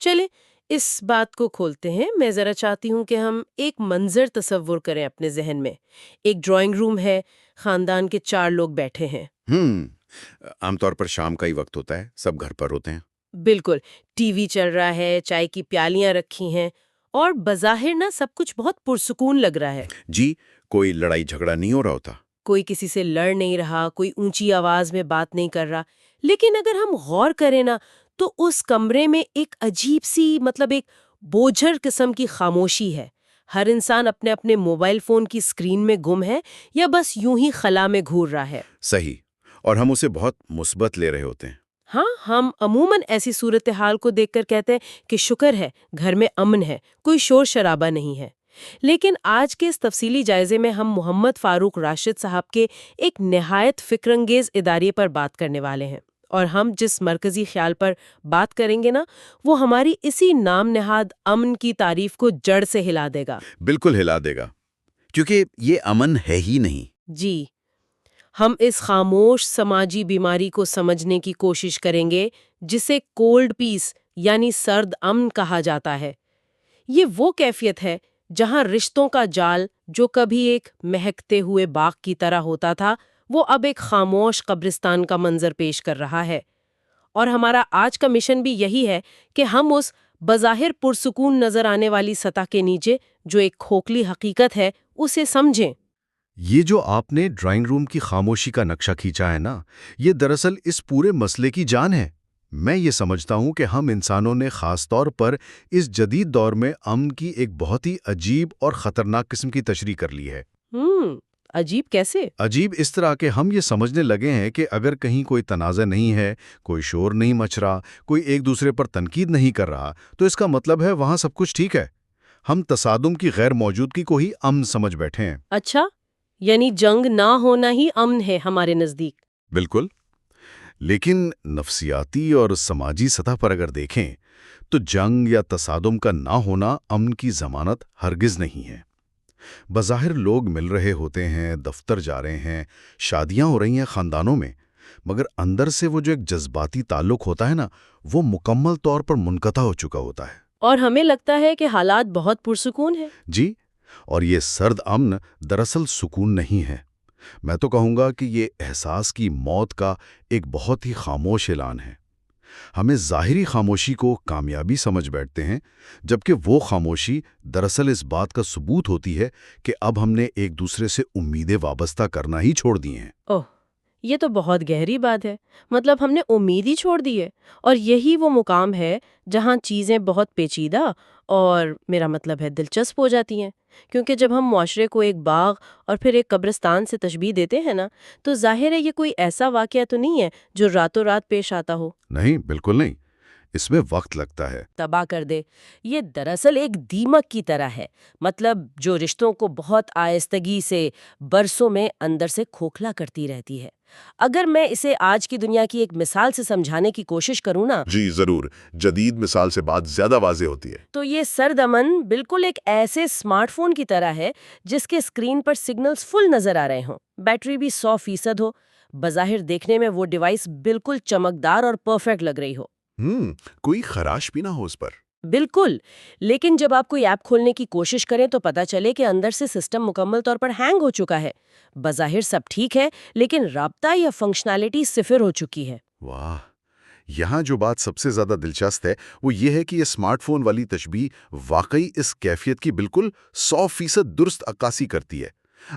چلیں اس بات کو کھولتے ہیں. میں ذرا چاہتی ہوں کہ ہم ایک منظر تصور کریں اپنے ذہن میں. ایک ڈرائنگ روم ہے، خاندان کے 4 لوگ بیٹھے ہیں. ہم عام طور پر شام کا ہی وقت ہوتا ہے، سب گھر پر ہوتے ہیں۔ بالکل. ٹی وی چل رہا ہے، چائے کی پیالیاں رکھی ہیں، اور بظاہر نا سب کچھ بہت پرسکون لگ رہا ہے. جی، کوئی لڑائی جھگڑا نہیں ہو رہا ہوتا۔ کوئی کسی سے لڑ نہیں رہا، کوئی اونچی آواز میں بات نہیں کر رہا. لیکن اگر ہم غور کریں نا تو اس کمرے میں ایک عجیب سی ایک بوجھر قسم کی خاموشی ہے. ہر انسان اپنے اپنے موبائل فون کی اسکرین میں گم ہے یا بس یوں ہی خلا میں گھور رہا ہے. صحیح، اور ہم اسے بہت مثبت لے رہے ہوتے ہیں۔ ہاں، ہم عموماً ایسی صورتحال کو دیکھ کر کہتے ہیں کہ شکر ہے، گھر میں امن ہے، کوئی شور شرابہ نہیں ہے. لیکن آج کے اس تفصیلی جائزے میں ہم محمد فاروق راشد صاحب کے ایک نہایت فکر انگیز ادارے پر بات کرنے والے ہیں. اور ہم جس مرکزی خیال پر بات کریں گے نا، وہ ہماری اسی نام نہاد امن کی تعریف کو جڑ سے ہلا دے گا. بالکل ہلا دے گا، کیونکہ یہ امن ہے ہی نہیں۔ جی، ہم اس خاموش سماجی بیماری کو سمجھنے کی کوشش کریں گے جسے کولڈ پیس یعنی سرد امن کہا جاتا ہے. یہ وہ کیفیت ہے جہاں رشتوں کا جال جو کبھی ایک مہکتے ہوئے باغ کی طرح ہوتا تھا، وہ اب ایک خاموش قبرستان کا منظر پیش کر رہا ہے. اور ہمارا آج کا مشن بھی یہی ہے کہ ہم اس بظاہر پرسکون نظر آنے والی سطح کے نیچے جو ایک کھوکھلی حقیقت ہے اسے سمجھیں. یہ جو آپ نے ڈرائنگ روم کی خاموشی کا نقشہ کھینچا ہے نا، یہ دراصل اس پورے مسئلے کی جان ہے۔ میں یہ سمجھتا ہوں کہ ہم انسانوں نے خاص طور پر اس جدید دور میں امن کی ایک بہت ہی عجیب اور خطرناک قسم کی تشریح کر لی ہے۔ عجیب کیسے؟ عجیب اس طرح کہ ہم یہ سمجھنے لگے ہیں کہ اگر کہیں کوئی تنازع نہیں ہے، کوئی شور نہیں مچ رہا، کوئی ایک دوسرے پر تنقید نہیں کر رہا، تو اس کا مطلب ہے وہاں سب کچھ ٹھیک ہے۔ ہم تصادم کی غیر موجودگی کو ہی امن سمجھ بیٹھے ہیں۔ اچھا، یعنی جنگ نہ ہونا ہی امن ہے ہمارے نزدیک؟ بالکل، لیکن نفسیاتی اور سماجی سطح پر اگر دیکھیں تو جنگ یا تصادم کا نہ ہونا امن کی ضمانت ہرگز نہیں ہے۔ بظاہر لوگ مل رہے ہوتے ہیں، دفتر جا رہے ہیں، شادیاں ہو رہی ہیں خاندانوں میں، مگر اندر سے وہ جو ایک جذباتی تعلق ہوتا ہے نا، وہ مکمل طور پر منقطع ہو چکا ہوتا ہے۔ اور ہمیں لگتا ہے کہ حالات بہت پرسکون ہیں۔ جی، اور یہ سرد امن دراصل سکون نہیں ہے۔ میں تو کہوں گا کہ یہ احساس کی موت کا ایک بہت ہی خاموش اعلان ہے۔ ہمیں ظاہری خاموشی کو کامیابی سمجھ بیٹھتے ہیں، جبکہ وہ خاموشی دراصل اس بات کا ثبوت ہوتی ہے کہ اب ہم نے ایک دوسرے سے امیدیں وابستہ کرنا ہی چھوڑ دی ہیں۔ اوہ، یہ تو بہت گہری بات ہے. مطلب ہم نے امید ہی چھوڑ دی ہے. اور یہی وہ مقام ہے جہاں چیزیں بہت پیچیدہ اور میرا مطلب ہے دلچسپ ہو جاتی ہیں. کیونکہ جب ہم معاشرے کو ایک باغ اور پھر ایک قبرستان سے تشبیہ دیتے ہیں نا، تو ظاہر ہے یہ کوئی ایسا واقعہ تو نہیں ہے جو راتوں رات پیش آتا ہو، نہیں، بالکل نہیں، اس میں وقت لگتا ہے۔ تباہ کر دے. یہ دراصل ایک دیمک کی طرح ہے، مطلب جو رشتوں کو بہت آہستگی سے برسوں میں اندر سے کھوکھلا کرتی رہتی ہے. اگر میں اسے آج کی دنیا کی ایک مثال سے سمجھانے کی کوشش کروں نا، جی ضرور، جدید مثال سے بات زیادہ واضح ہوتی ہے۔ تو یہ سرد امن بالکل ایک ایسے اسمارٹ فون کی طرح ہے جس کے اسکرین پر سگنلز فل نظر آ رہے ہوں، بیٹری بھی 100% ہو، بظاہر دیکھنے میں وہ ڈیوائس بالکل چمکدار اور پرفیکٹ لگ رہی ہو، کوئی خراش بھی نہ ہو اس پر۔ بالکل. لیکن جب آپ کوئی ایپ کھولنے کی کوشش کریں تو پتہ چلے کہ اندر سے سسٹم مکمل طور پر ہینگ ہو چکا ہے. بظاہر سب ٹھیک ہے لیکن رابطہ یا فنکشنالٹی صفر ہو چکی ہے. واہ، یہاں جو بات سب سے زیادہ دلچسپ ہے وہ یہ ہے کہ یہ اسمارٹ فون والی تشبیہ واقعی اس کیفیت کی بالکل 100% درست عکاسی کرتی ہے۔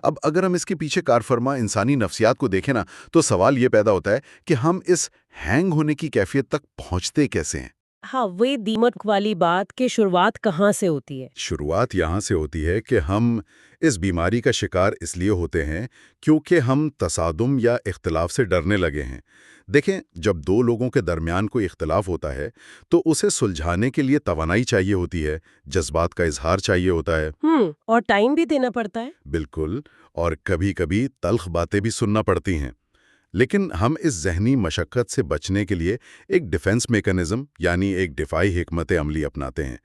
اب اگر ہم اس کے پیچھے کارفرما انسانی نفسیات کو دیکھیں نا، تو سوال یہ پیدا ہوتا ہے کہ ہم اس ہینگ ہونے کی کیفیت تک پہنچتے کیسے ہیں؟ ہاں، وہی دیمک والی بات کہ شروعات کہاں سے ہوتی ہے؟ شروعات یہاں سے ہوتی ہے کہ ہم اس بیماری کا شکار اس لیے ہوتے ہیں کیونکہ ہم تصادم یا اختلاف سے ڈرنے لگے ہیں۔ دیکھیں، جب دو لوگوں کے درمیان کوئی اختلاف ہوتا ہے تو اسے سلجھانے کے لیے توانائی چاہیے ہوتی ہے، جذبات کا اظہار چاہیے ہوتا ہے۔ اور ٹائم بھی دینا پڑتا ہے. بالکل، اور کبھی کبھی تلخ باتیں بھی سننا پڑتی ہیں۔ لیکن ہم اس ذہنی مشقت سے بچنے کے لیے ایک ڈیفنس میکانزم یعنی ایک دفاعی حکمت عملی اپناتے ہیں۔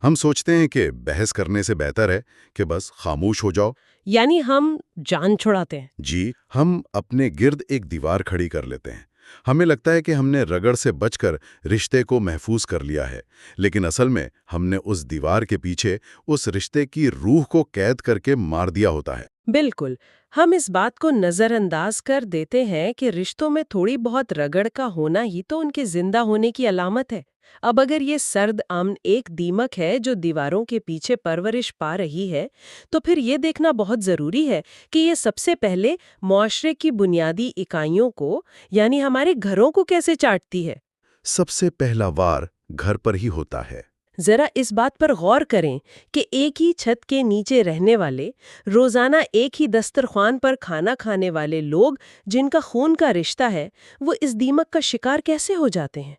ہم سوچتے ہیں کہ بحث کرنے سے بہتر ہے کہ بس خاموش ہو جاؤ۔ یعنی ہم جان چھڑاتے ہیں. جی، ہم اپنے گرد ایک دیوار کھڑی کر لیتے ہیں، ہمیں لگتا ہے کہ ہم نے رگڑ سے بچ کر رشتے کو محفوظ کر لیا ہے، لیکن اصل میں ہم نے اس دیوار کے پیچھے اس رشتے کی روح کو قید کر کے مار دیا ہوتا ہے۔ بالکل، ہم اس بات کو نظر انداز کر دیتے ہیں کہ رشتوں میں تھوڑی بہت رگڑ کا ہونا ہی تو ان کے زندہ ہونے کی علامت ہے۔ اب اگر یہ سرد امن ایک دیمک ہے جو دیواروں کے پیچھے پرورش پا رہی ہے، تو پھر یہ دیکھنا بہت ضروری ہے کہ یہ سب سے پہلے معاشرے کی بنیادی اکائیوں کو، یعنی ہمارے گھروں کو کیسے چاٹتی ہے۔ سب سے پہلا وار گھر پر ہی ہوتا ہے۔ ذرا اس بات پر غور کریں کہ ایک ہی چھت کے نیچے رہنے والے، روزانہ ایک ہی دسترخوان پر کھانا کھانے والے لوگ جن کا خون کا رشتہ ہے، وہ اس دیمک کا شکار کیسے ہو جاتے ہیں۔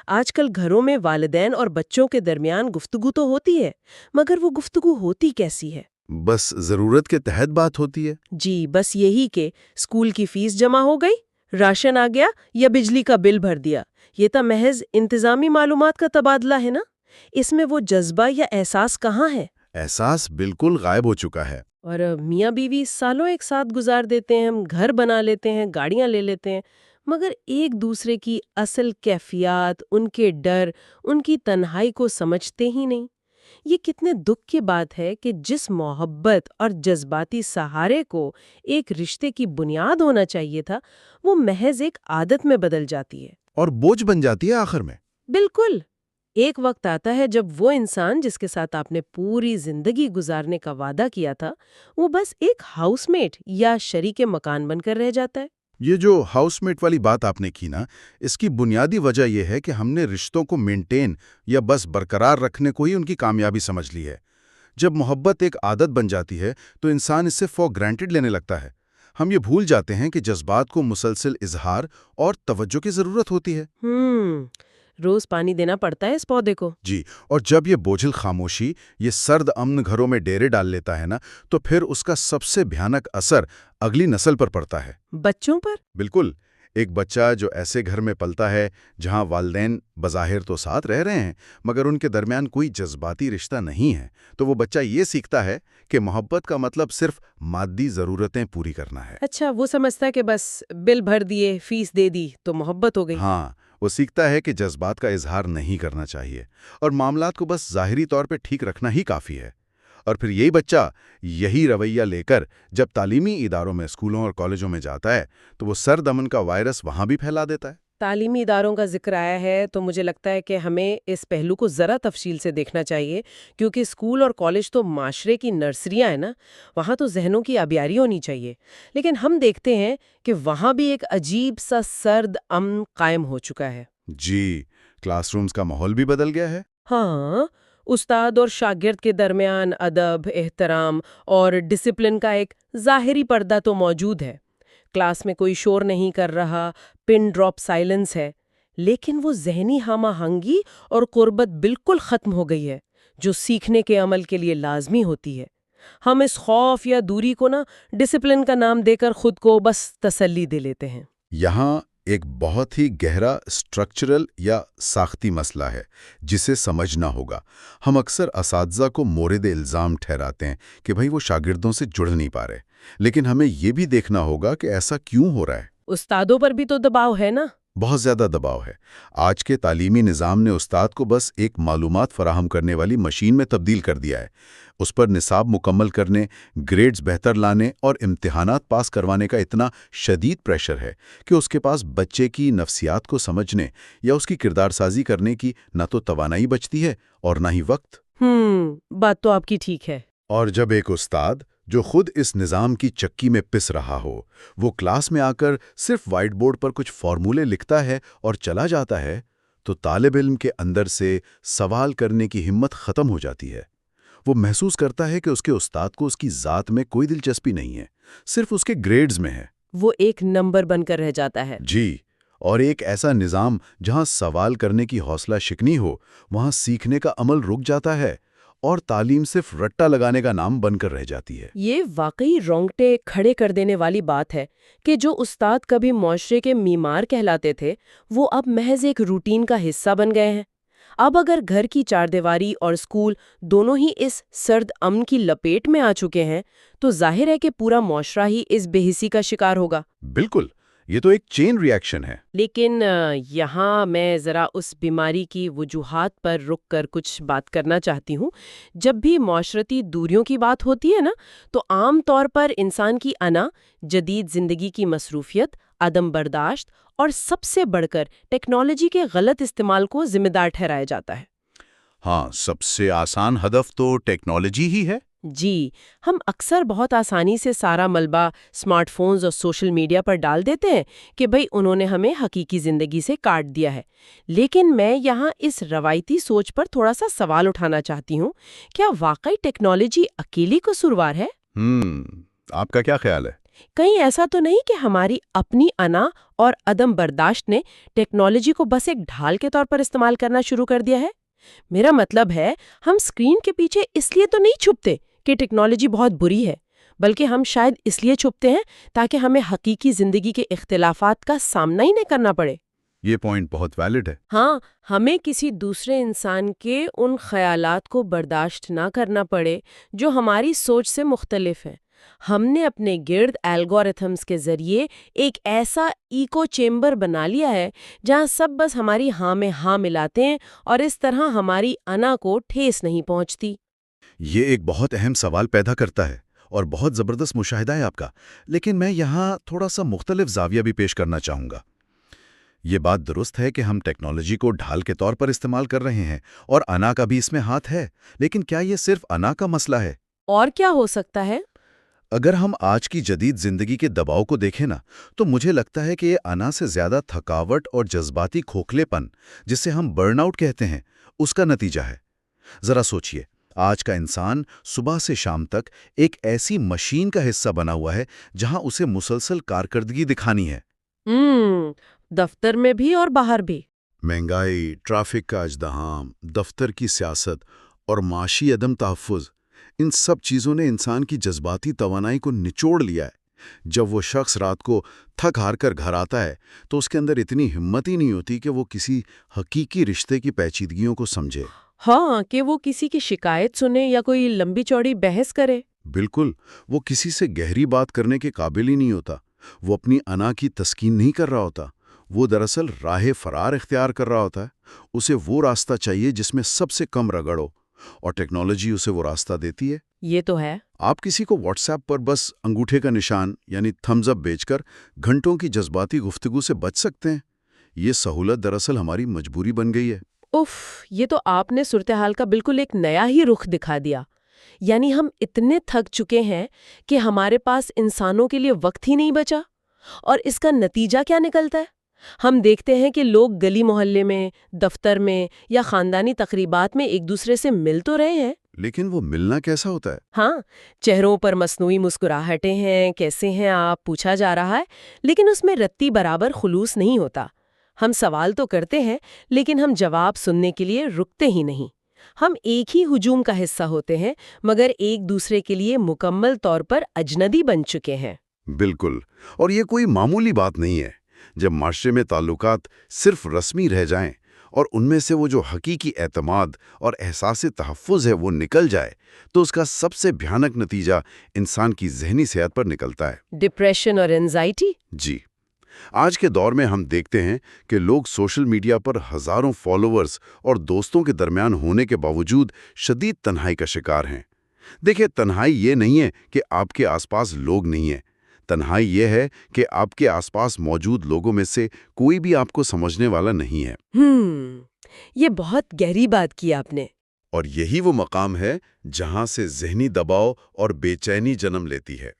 آج کل گھروں میں والدین اور بچوں کے درمیان گفتگو تو ہوتی ہے، مگر وہ گفتگو ہوتی کیسی ہے؟ بس ضرورت کے تحت بات ہوتی ہے۔ جی، بس یہی کہ اسکول کی فیس جمع ہو گئی، راشن آ گیا یا بجلی کا بل بھر دیا۔ یہ تو محض انتظامی معلومات کا تبادلہ ہے نا۔ اس میں وہ جذبہ یا احساس کہاں ہے؟ احساس بالکل غائب ہو چکا ہے۔ اور میاں بیوی سالوں ایک ساتھ گزار دیتے ہیں، ہم گھر بنا لیتے ہیں، گاڑیاں لے لیتے ہیں، مگر ایک دوسرے کی اصل کیفیات، ان کے ڈر، ان کی تنہائی کو سمجھتے ہی نہیں۔ یہ کتنے دکھ کی بات ہے کہ جس محبت اور جذباتی سہارے کو ایک رشتے کی بنیاد ہونا چاہیے تھا، وہ محض ایک عادت میں بدل جاتی ہے۔ اور بوجھ بن جاتی ہے آخر میں۔ بالکل، ایک وقت آتا ہے جب وہ انسان جس کے ساتھ آپ نے پوری زندگی گزارنے کا وعدہ کیا تھا، وہ بس ایک ہاؤس میٹ یا شریک مکان بن کر رہ جاتا ہے۔ یہ جو ہاؤس میٹ والی بات آپ نے کی نا، اس کی بنیادی وجہ یہ ہے کہ ہم نے رشتوں کو مینٹین یا بس برقرار رکھنے کو ہی ان کی کامیابی سمجھ لی ہے۔ جب محبت ایک عادت بن جاتی ہے تو انسان اس سے فار گرانٹڈ لینے لگتا ہے۔ ہم یہ بھول جاتے ہیں کہ جذبات کو مسلسل اظہار اور توجہ کی ضرورت ہوتی ہے۔ روز پانی دینا پڑتا ہے اس پودے کو۔ جی، اور جب یہ بوجھل خاموشی یہ سرد امن گھروں میں ڈیرے ڈال لیتا ہے نا، تو پھر اس کا سب سے بھیانک اثر اگلی نسل پر پڑتا ہے۔ بچوں پر؟ بالکل، ایک بچہ جو ایسے گھر میں پلتا ہے جہاں والدین بظاہر تو ساتھ رہ رہے ہیں مگر ان کے درمیان کوئی جذباتی رشتہ نہیں ہے، تو وہ بچہ یہ سیکھتا ہے کہ محبت کا مطلب صرف مادی ضرورتیں پوری کرنا ہے۔ اچھا، وہ سمجھتا ہے کہ بس بل بھر دیے، فیس دے دی تو محبت ہو گئی۔ ہاں، وہ سیکھتا ہے کہ جذبات کا اظہار نہیں کرنا چاہیے اور معاملات کو بس ظاہری طور پہ ٹھیک رکھنا ہی کافی ہے۔ اور پھر یہی بچہ یہی رویہ لے کر جب تعلیمی اداروں میں، اسکولوں اور کالجوں میں جاتا ہے تو وہ سرد امن کا وائرس وہاں بھی پھیلا دیتا ہے۔ تعلیمی اداروں کا ذکر آیا ہے تو مجھے لگتا ہے کہ ہمیں اس پہلو کو ذرا تفصیل سے دیکھنا چاہیے، کیونکہ اسکول اور کالج تو معاشرے کی نرسریاں ہیں نا، وہاں تو ذہنوں کی آبیاری ہونی چاہیے۔ لیکن ہم دیکھتے ہیں کہ وہاں بھی ایک عجیب سا سرد امن قائم ہو چکا ہے۔ جی، کلاس رومز کا ماحول بھی بدل گیا ہے۔ ہاں، استاد اور شاگرد کے درمیان ادب، احترام اور ڈسپلن کا ایک ظاہری پردہ تو موجود ہے۔ کلاس میں کوئی شور نہیں کر رہا، پن ڈراپ سائلنس ہے، لیکن وہ ذہنی ہم آہنگی اور قربت بالکل ختم ہو گئی ہے جو سیکھنے کے عمل کے لیے لازمی ہوتی ہے۔ ہم اس خوف یا دوری کو ڈسپلن کا نام دے کر خود کو بس تسلی دے لیتے ہیں۔ یہاں ایک بہت ہی گہرا اسٹرکچرل یا ساختی مسئلہ ہے جسے سمجھنا ہوگا۔ ہم اکثر اساتذہ کو مورد الزام ٹھہراتے ہیں کہ بھئی وہ شاگردوں سے جڑ نہیں پا رہے، لیکن ہمیں یہ بھی دیکھنا ہوگا کہ ایسا کیوں ہو رہا ہے۔ استادوں پر بھی تو دباؤ ہے نا؟ بہت زیادہ دباؤ ہے۔ آج کے تعلیمی نظام نے استاد کو بس ایک معلومات فراہم کرنے والی مشین میں تبدیل کر دیا ہے۔ اس پر نصاب مکمل کرنے، گریڈز بہتر لانے اور امتحانات پاس کروانے کا اتنا شدید پریشر ہے کہ اس کے پاس بچے کی نفسیات کو سمجھنے یا اس کی کردار سازی کرنے کی نہ تو توانائی بچتی ہے اور نہ ہی وقت۔ بات تو آپ کی ٹھیک ہے۔ اور جب ایک استاد جو خود اس نظام کی چکی میں پس رہا ہو، وہ کلاس میں آ کر صرف وائٹ بورڈ پر کچھ فارمولے لکھتا ہے اور چلا جاتا ہے، تو طالب علم کے اندر سے سوال کرنے کی ہمت ختم ہو جاتی ہے۔ وہ محسوس کرتا ہے کہ اس کے استاد کو اس کی ذات میں کوئی دلچسپی نہیں ہے، صرف اس کے گریڈز میں ہے۔ وہ ایک نمبر بن کر رہ جاتا ہے۔ جی، اور ایک ایسا نظام جہاں سوال کرنے کی حوصلہ شکنی ہو، وہاں سیکھنے کا عمل رک جاتا ہے اور تعلیم صرف رٹا لگانے کا نام بن کر رہ جاتی ہے۔ یہ واقعی رونگٹے کھڑے کر دینے والی بات ہے کہ جو استاد کبھی معاشرے کے معمار کہلاتے تھے، وہ اب محض ایک روٹین کا حصہ بن گئے ہیں۔ اب اگر گھر کی چاردیواری اور اسکول دونوں ہی اس سرد امن کی لپیٹ میں آ چکے ہیں، تو ظاہر ہے کہ پورا معاشرہ ہی اس بے حسی کا شکار ہوگا۔ بالکل، یہ تو ایک چین ریئیکشن ہے۔ لیکن یہاں میں ذرا اس بیماری کی وجوہات پر رک کر کچھ بات کرنا چاہتی ہوں۔ جب بھی معاشرتی دوریوں کی بات ہوتی ہے نا، تو عام طور پر انسان کی انا، جدید زندگی کی مصروفیت، عدم برداشت اور سب سے بڑھ کر ٹیکنالوجی کے غلط استعمال کو ذمہ دار ٹھہرایا جاتا ہے۔ ہاں، سب سے آسان ہدف تو ٹیکنالوجی ہی ہے۔ جی، ہم اکثر بہت آسانی سے سارا ملبہ اسمارٹ فونز اور سوشل میڈیا پر ڈال دیتے ہیں کہ بھئی انہوں نے ہمیں حقیقی زندگی سے کاٹ دیا ہے۔ لیکن میں یہاں اس روایتی سوچ پر تھوڑا سا سوال اٹھانا چاہتی ہوں، کیا واقعی ٹیکنالوجی اکیلی قصوروار ہے؟ آپ کا کیا خیال ہے؟ کہیں ایسا تو نہیں کہ ہماری اپنی انا اور عدم برداشت نے ٹیکنالوجی کو بس ایک ڈھال کے طور پر استعمال کرنا شروع کر دیا ہے؟ میرا مطلب ہے، ہم اسکرین کے پیچھے اس لیے تو نہیں چھپتے کہ ٹیکنالوجی بہت بری ہے، بلکہ ہم شاید اس لیے چھپتے ہیں تاکہ ہمیں حقیقی زندگی کے اختلافات کا سامنا ہی نہیں کرنا پڑے۔ یہ پوائنٹ بہت ویلڈ ہے۔ ہاں، ہمیں کسی دوسرے انسان کے ان خیالات کو برداشت نہ کرنا پڑے جو ہماری سوچ سے مختلف ہیں۔ ہم نے اپنے گرد الگورتھمز کے ذریعے ایک ایسا ایکو چیمبر بنا لیا ہے جہاں سب بس ہماری ہاں میں ہاں ملاتے ہیں اور اس طرح ہماری انا کو ٹھیس نہیں پہنچتی۔ یہ ایک بہت اہم سوال پیدا کرتا ہے اور بہت زبردست مشاہدہ ہے آپ کا، لیکن میں یہاں تھوڑا سا مختلف زاویہ بھی پیش کرنا چاہوں گا۔ یہ بات درست ہے کہ ہم ٹیکنالوجی کو ڈھال کے طور پر استعمال کر رہے ہیں اور انا کا بھی اس میں ہاتھ ہے، لیکن کیا یہ صرف انا کا مسئلہ ہے؟ اور کیا ہو سکتا ہے؟ اگر ہم آج کی جدید زندگی کے دباؤ کو دیکھیں نا، تو مجھے لگتا ہے کہ یہ انا سے زیادہ تھکاوٹ اور جذباتی کھوکھلے پن، جسے ہم برن آؤٹ کہتے ہیں، اس کا نتیجہ ہے۔ ذرا سوچئے، آج کا انسان صبح سے شام تک ایک ایسی مشین کا حصہ بنا ہوا ہے جہاں اسے مسلسل کارکردگی دکھانی ہے۔ دفتر میں بھی اور باہر بھی۔ مہنگائی، ٹریفک کا ازدحام، دفتر کی سیاست اور معاشی عدم تحفظ، ان سب چیزوں نے انسان کی جذباتی توانائی کو نچوڑ لیا ہے۔ جب وہ شخص رات کو تھک ہار کر گھر آتا ہے تو اس کے اندر اتنی ہمت ہی نہیں ہوتی کہ وہ کسی حقیقی رشتے کی پیچیدگیوں کو سمجھے۔ ہاں، کہ وہ کسی کی شکایت سنے یا کوئی لمبی چوڑی بحث کرے۔ بالکل، وہ کسی سے گہری بات کرنے کے قابل ہی نہیں ہوتا۔ وہ اپنی انا کی تسکین نہیں کر رہا ہوتا، وہ دراصل راہ فرار اختیار کر رہا ہوتا ہے۔ اسے وہ راستہ چاہیے جس میں سب سے کم رگڑ ہو، اور ٹیکنالوجی اسے وہ راستہ دیتی ہے۔ یہ تو ہے۔ آپ کسی کو واٹس ایپ پر بس انگوٹھے کا نشان یعنی تھمز اپ بیچ کر گھنٹوں کی جذباتی گفتگو سے بچ سکتے ہیں۔ یہ سہولت دراصل ہماری مجبوری بن گئی ہے۔ اف، یہ تو آپ نے صورتحال کا بالکل ایک نیا ہی رخ دکھا دیا۔ یعنی ہم اتنے تھک چکے ہیں کہ ہمارے پاس انسانوں کے لیے وقت ہی نہیں بچا۔ اور اس کا نتیجہ کیا نکلتا ہے؟ ہم دیکھتے ہیں کہ لوگ گلی محلے میں، دفتر میں یا خاندانی تقریبات میں ایک دوسرے سے مل تو رہے ہیں، لیکن وہ ملنا کیسا ہوتا ہے؟ ہاں، چہروں پر مصنوعی مسکراہٹیں ہیں، کیسے ہیں آپ پوچھا جا رہا ہے، لیکن اس میں رتی برابر خلوص نہیں ہوتا۔ ہم سوال تو کرتے ہیں، لیکن ہم جواب سننے کے لیے رکتے ہی نہیں۔ ہم ایک ہی ہجوم کا حصہ ہوتے ہیں، مگر ایک دوسرے کے لیے مکمل طور پر اجنبی بن چکے ہیں۔ بالکل، اور یہ کوئی معمولی بات نہیں ہے۔ جب معاشرے میں تعلقات صرف رسمی رہ جائیں اور ان میں سے وہ جو حقیقی اعتماد اور احساس تحفظ ہے وہ نکل جائے، تو اس کا سب سے بھیانک نتیجہ انسان کی ذہنی صحت پر نکلتا ہے۔ ڈپریشن اور اینزائٹی۔ جی، آج کے دور میں ہم دیکھتے ہیں کہ لوگ سوشل میڈیا پر ہزاروں فالوورز اور دوستوں کے درمیان ہونے کے باوجود شدید تنہائی کا شکار ہیں۔ دیکھیں، تنہائی یہ نہیں ہے کہ آپ کے آس پاس لوگ نہیں ہیں۔ تنہائی یہ ہے کہ آپ کے آس پاس موجود لوگوں میں سے کوئی بھی آپ کو سمجھنے والا نہیں ہے۔ یہ بہت گہری بات کی آپ نے۔ اور یہی وہ مقام ہے جہاں سے ذہنی دباؤ اور بے چینی جنم لیتی ہے۔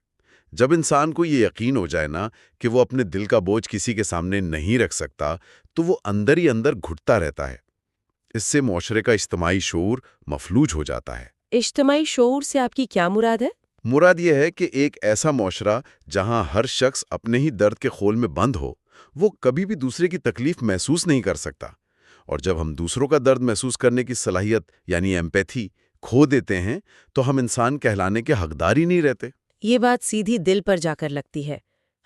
جب انسان کو یہ یقین ہو جائے نا کہ وہ اپنے دل کا بوجھ کسی کے سامنے نہیں رکھ سکتا، تو وہ اندر ہی اندر گھٹتا رہتا ہے۔ اس سے معاشرے کا اجتماعی شعور مفلوج ہو جاتا ہے۔ اجتماعی شعور سے آپ کی کیا مراد ہے؟ مراد یہ ہے کہ ایک ایسا معاشرہ جہاں ہر شخص اپنے ہی درد کے خول میں بند ہو، وہ کبھی بھی دوسرے کی تکلیف محسوس نہیں کر سکتا۔ اور جب ہم دوسروں کا درد محسوس کرنے کی صلاحیت یعنی ایمپیتھی کھو دیتے ہیں، تو ہم انسان کہلانے کے حقدار ہی نہیں رہتے۔ یہ بات سیدھی دل پر جا کر لگتی ہے۔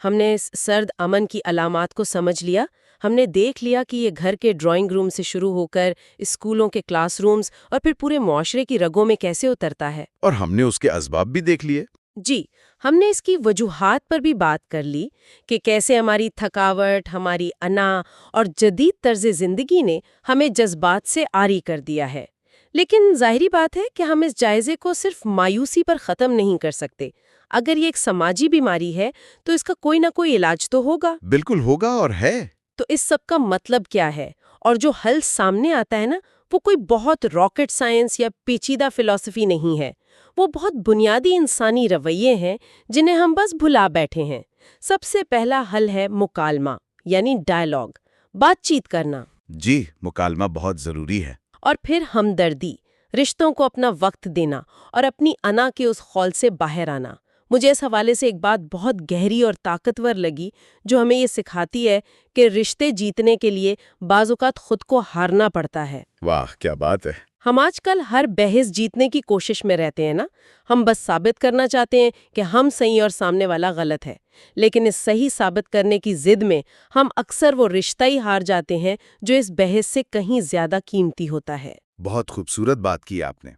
ہم نے اس سرد امن کی علامات کو سمجھ لیا۔ ہم نے دیکھ لیا کہ یہ گھر کے ڈرائنگ روم سے شروع ہو کر اسکولوں کے کلاس رومز اور پھر پورے معاشرے کی رگوں میں کیسے اترتا ہے۔ اور ہم نے اس کے اسباب بھی دیکھ لیے۔ جی، ہم نے اس کی وجوہات پر بھی بات کر لی کہ کیسے ہماری تھکاوٹ، ہماری انا اور جدید طرز زندگی نے ہمیں جذبات سے عاری کر دیا ہے۔ لیکن ظاہری بات ہے کہ ہم اس جائزے کو صرف مایوسی پر ختم نہیں کر سکتے۔ اگر یہ ایک سماجی بیماری ہے تو اس کا کوئی نہ کوئی علاج تو ہوگا۔ بالکل ہوگا اور ہے۔ تو اس سب کا مطلب کیا ہے؟ اور جو حل سامنے آتا ہے نا، وہ کوئی بہت راکٹ سائنس یا پیچیدہ فلسفی نہیں ہے۔ وہ بہت بنیادی انسانی رویے ہیں جنہیں ہم بس بھلا بیٹھے ہیں۔ سب سے پہلا حل ہے مکالمہ، یعنی ڈائیلاگ، بات چیت کرنا۔ جی، مکالمہ بہت ضروری ہے۔ اور پھر ہمدردی، رشتوں کو اپنا وقت دینا اور اپنی انا کے اس خول سے باہر آنا۔ مجھے اس حوالے سے ایک بات بہت گہری اور طاقتور لگی جو ہمیں یہ سکھاتی ہے کہ رشتے جیتنے کے لیے بعض اوقات خود کو ہارنا پڑتا ہے۔ واہ، کیا بات ہے۔ ہم آج کل ہر بحث جیتنے کی کوشش میں رہتے ہیں نا، ہم بس ثابت کرنا چاہتے ہیں کہ ہم صحیح اور سامنے والا غلط ہے، لیکن اس صحیح ثابت کرنے کی ضد میں ہم اکثر وہ رشتہ ہی ہار جاتے ہیں جو اس بحث سے کہیں زیادہ قیمتی ہوتا ہے۔ بہت خوبصورت بات کی آپ نے۔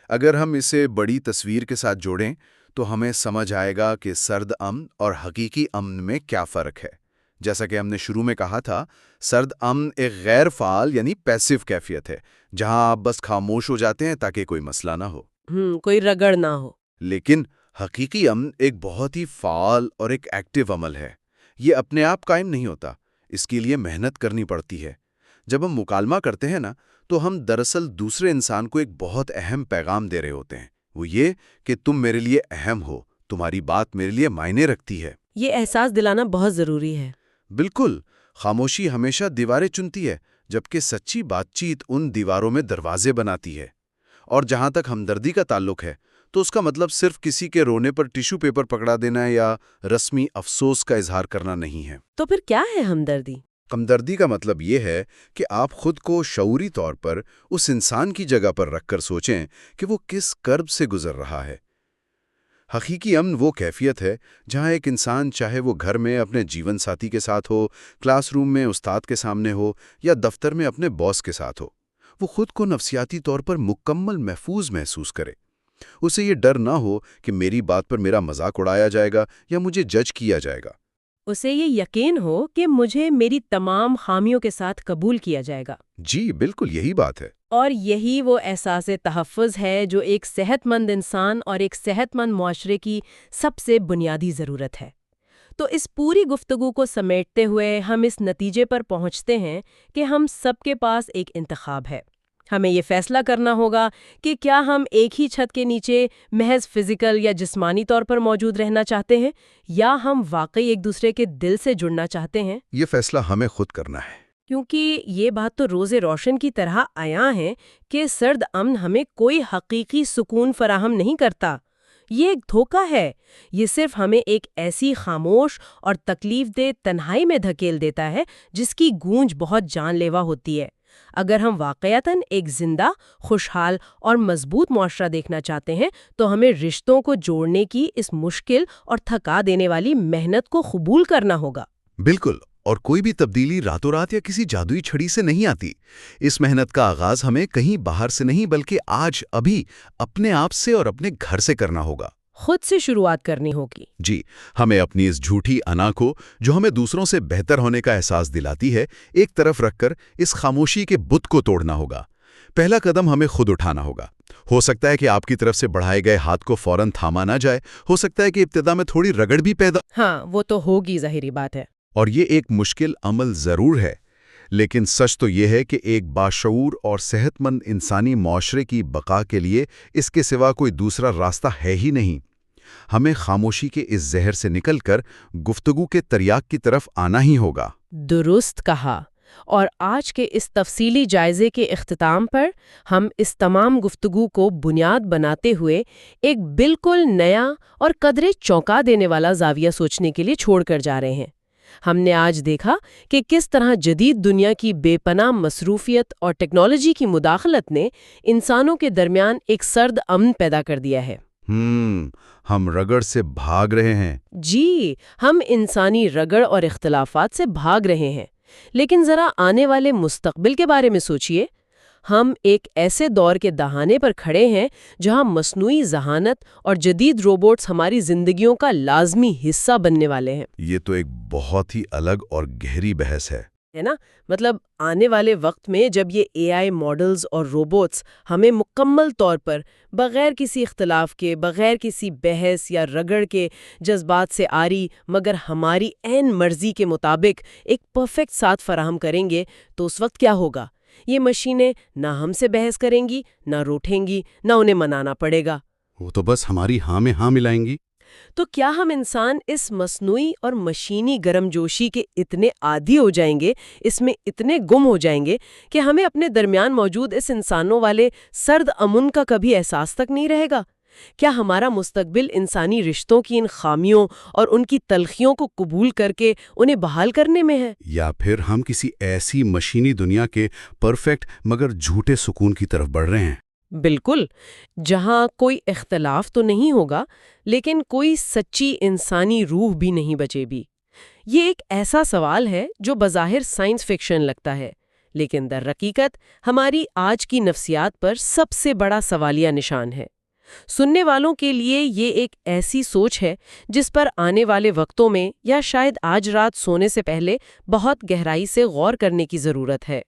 اگر ہم اسے بڑی تصویر کے ساتھ جوڑیں تو ہمیں سمجھ آئے گا کہ سرد امن اور حقیقی امن میں کیا فرق ہے۔ جیسا کہ ہم نے شروع میں کہا تھا، سرد امن ایک غیر فعال یعنی پیسو کیفیت ہے، جہاں آپ بس خاموش ہو جاتے ہیں تاکہ کوئی مسئلہ نہ ہو۔ کوئی رگڑ نہ ہو۔ لیکن حقیقی امن ایک بہت ہی فعال اور ایک ایکٹیو عمل ہے۔ یہ اپنے آپ قائم نہیں ہوتا، اس کے لیے محنت کرنی پڑتی ہے۔ جب ہم مکالمہ کرتے ہیں نا، تو ہم دراصل دوسرے انسان کو ایک بہت اہم پیغام دے رہے ہوتے ہیں، وہ یہ کہ تم میرے لیے اہم ہو، تمہاری بات میرے لیے معنی رکھتی ہے۔ یہ احساس دلانا بہت ضروری ہے۔ بالکل، خاموشی ہمیشہ دیواریں چنتی ہے، جبکہ سچی بات چیت ان دیواروں میں دروازے بناتی ہے۔ اور جہاں تک ہمدردی کا تعلق ہے، تو اس کا مطلب صرف کسی کے رونے پر ٹیشو پیپر پکڑا دینا یا رسمی افسوس کا اظہار کرنا نہیں ہے۔ تو پھر کیا ہے ہمدردی؟ ہمدردی کا مطلب یہ ہے کہ آپ خود کو شعوری طور پر اس انسان کی جگہ پر رکھ کر سوچیں کہ وہ کس کرب سے گزر رہا ہے۔ حقیقی امن وہ کیفیت ہے جہاں ایک انسان، چاہے وہ گھر میں اپنے جیون ساتھی کے ساتھ ہو، کلاس روم میں استاد کے سامنے ہو یا دفتر میں اپنے باس کے ساتھ ہو، وہ خود کو نفسیاتی طور پر مکمل محفوظ محسوس کرے۔ اسے یہ ڈر نہ ہو کہ میری بات پر میرا مذاق اڑایا جائے گا یا مجھے جج کیا جائے گا۔ اسے یہ یقین ہو کہ مجھے میری تمام خامیوں کے ساتھ قبول کیا جائے گا۔ جی بالکل، یہی بات ہے۔ اور یہی وہ احساس تحفظ ہے جو ایک صحت مند انسان اور ایک صحت مند معاشرے کی سب سے بنیادی ضرورت ہے۔ تو اس پوری گفتگو کو سمیٹتے ہوئے ہم اس نتیجے پر پہنچتے ہیں کہ ہم سب کے پاس ایک انتخاب ہے۔ ہمیں یہ فیصلہ کرنا ہوگا کہ کیا ہم ایک ہی چھت کے نیچے محض فزیکل یا جسمانی طور پر موجود رہنا چاہتے ہیں، یا ہم واقعی ایک دوسرے کے دل سے جڑنا چاہتے ہیں۔ یہ فیصلہ ہمیں خود کرنا ہے، کیونکہ یہ بات تو روز روشن کی طرح عیاں ہے کہ سرد امن ہمیں کوئی حقیقی سکون فراہم نہیں کرتا۔ یہ ایک دھوکہ ہے۔ یہ صرف ہمیں ایک ایسی خاموش اور تکلیف دہ تنہائی میں دھکیل دیتا ہے جس کی گونج بہت جان لیوا ہوتی ہے۔ اگر ہم واقعتاً ایک زندہ، خوشحال اور مضبوط معاشرہ دیکھنا چاہتے ہیں تو ہمیں رشتوں کو جوڑنے کی اس مشکل اور تھکا دینے والی محنت کو قبول کرنا ہوگا۔ بالکل، اور کوئی بھی تبدیلی راتوں رات یا کسی جادوئی چھڑی سے نہیں آتی۔ اس محنت کا آغاز ہمیں کہیں باہر سے نہیں بلکہ آج ابھی اپنے آپ سے اور اپنے گھر سے کرنا ہوگا۔ خود سے شروعات کرنی ہوگی۔ جی، ہمیں اپنی اس جھوٹی انا کو، جو ہمیں دوسروں سے بہتر ہونے کا احساس دلاتی ہے، ایک طرف رکھ کر اس خاموشی کے بت کو توڑنا ہوگا۔ پہلا قدم ہمیں خود اٹھانا ہوگا۔ ہو سکتا ہے کہ آپ کی طرف سے بڑھائے گئے ہاتھ کو فوراً تھاما نہ جائے، ہو سکتا ہے کہ ابتدا میں تھوڑی رگڑ بھی پیدا، ہاں وہ تو ہوگی، ظاہری بات ہے۔ اور یہ ایک مشکل عمل ضرور ہے، لیکن سچ تو یہ ہے کہ ایک باشعور اور صحت مند انسانی معاشرے کی بقا کے لیے اس کے سوا کوئی دوسرا راستہ ہے ہی نہیں۔ ہمیں خاموشی کے اس زہر سے نکل کر گفتگو کے تریاق کی طرف آنا ہی ہوگا۔ درست کہا۔ اور آج کے اس تفصیلی جائزے کے اختتام پر ہم اس تمام گفتگو کو بنیاد بناتے ہوئے ایک بالکل نیا اور قدرے چونکا دینے والا زاویہ سوچنے کے لیے چھوڑ کر جا رہے ہیں۔ ہم نے آج دیکھا کہ کس طرح جدید دنیا کی بے پناہ مصروفیت اور ٹیکنالوجی کی مداخلت نے انسانوں کے درمیان ایک سرد امن پیدا کر دیا ہے۔ ہم رگڑ سے بھاگ رہے ہیں۔ جی، ہم انسانی رگڑ اور اختلافات سے بھاگ رہے ہیں، لیکن ذرا آنے والے مستقبل کے بارے میں سوچئے۔ ہم ایک ایسے دور کے دہانے پر کھڑے ہیں جہاں مصنوعی ذہانت اور جدید روبوٹس ہماری زندگیوں کا لازمی حصہ بننے والے ہیں۔ یہ تو ایک بہت ہی الگ اور گہری بحث ہے نا؟ مطلب آنے والے وقت میں جب یہ AI ماڈلز اور روبوٹس ہمیں مکمل طور پر بغیر کسی اختلاف کے، بغیر کسی بحث یا رگڑ کے جذبات سے آری مگر ہماری عین مرضی کے مطابق ایک پرفیکٹ ساتھ فراہم کریں گے، تو اس وقت کیا ہوگا؟ یہ مشینیں نہ ہم سے بحث کریں گی، نہ روٹھیں گی، نہ انہیں منانا پڑے گا۔ وہ تو بس ہماری ہاں میں ہاں ملائیں گی۔ تو کیا ہم انسان اس مصنوعی اور مشینی گرم جوشی کے اتنے عادی ہو جائیں گے، اس میں اتنے گم ہو جائیں گے کہ ہمیں اپنے درمیان موجود اس انسانوں والے سرد امن کا کبھی احساس تک نہیں رہے گا؟ کیا ہمارا مستقبل انسانی رشتوں کی ان خامیوں اور ان کی تلخیوں کو قبول کر کے انہیں بحال کرنے میں ہے؟ یا پھر ہم کسی ایسی مشینی دنیا کے پرفیکٹ مگر جھوٹے سکون کی طرف بڑھ رہے ہیں؟ بالکل، جہاں کوئی اختلاف تو نہیں ہوگا لیکن کوئی سچی انسانی روح بھی نہیں بچے بھی۔ یہ ایک ایسا سوال ہے جو بظاہر سائنس فکشن لگتا ہے، لیکن در حقیقت ہماری آج کی نفسیات پر سب سے بڑا سوالیہ نشان ہے۔ سننے والوں کے لیے یہ ایک ایسی سوچ ہے جس پر آنے والے وقتوں میں یا شاید آج رات سونے سے پہلے بہت گہرائی سے غور کرنے کی ضرورت ہے۔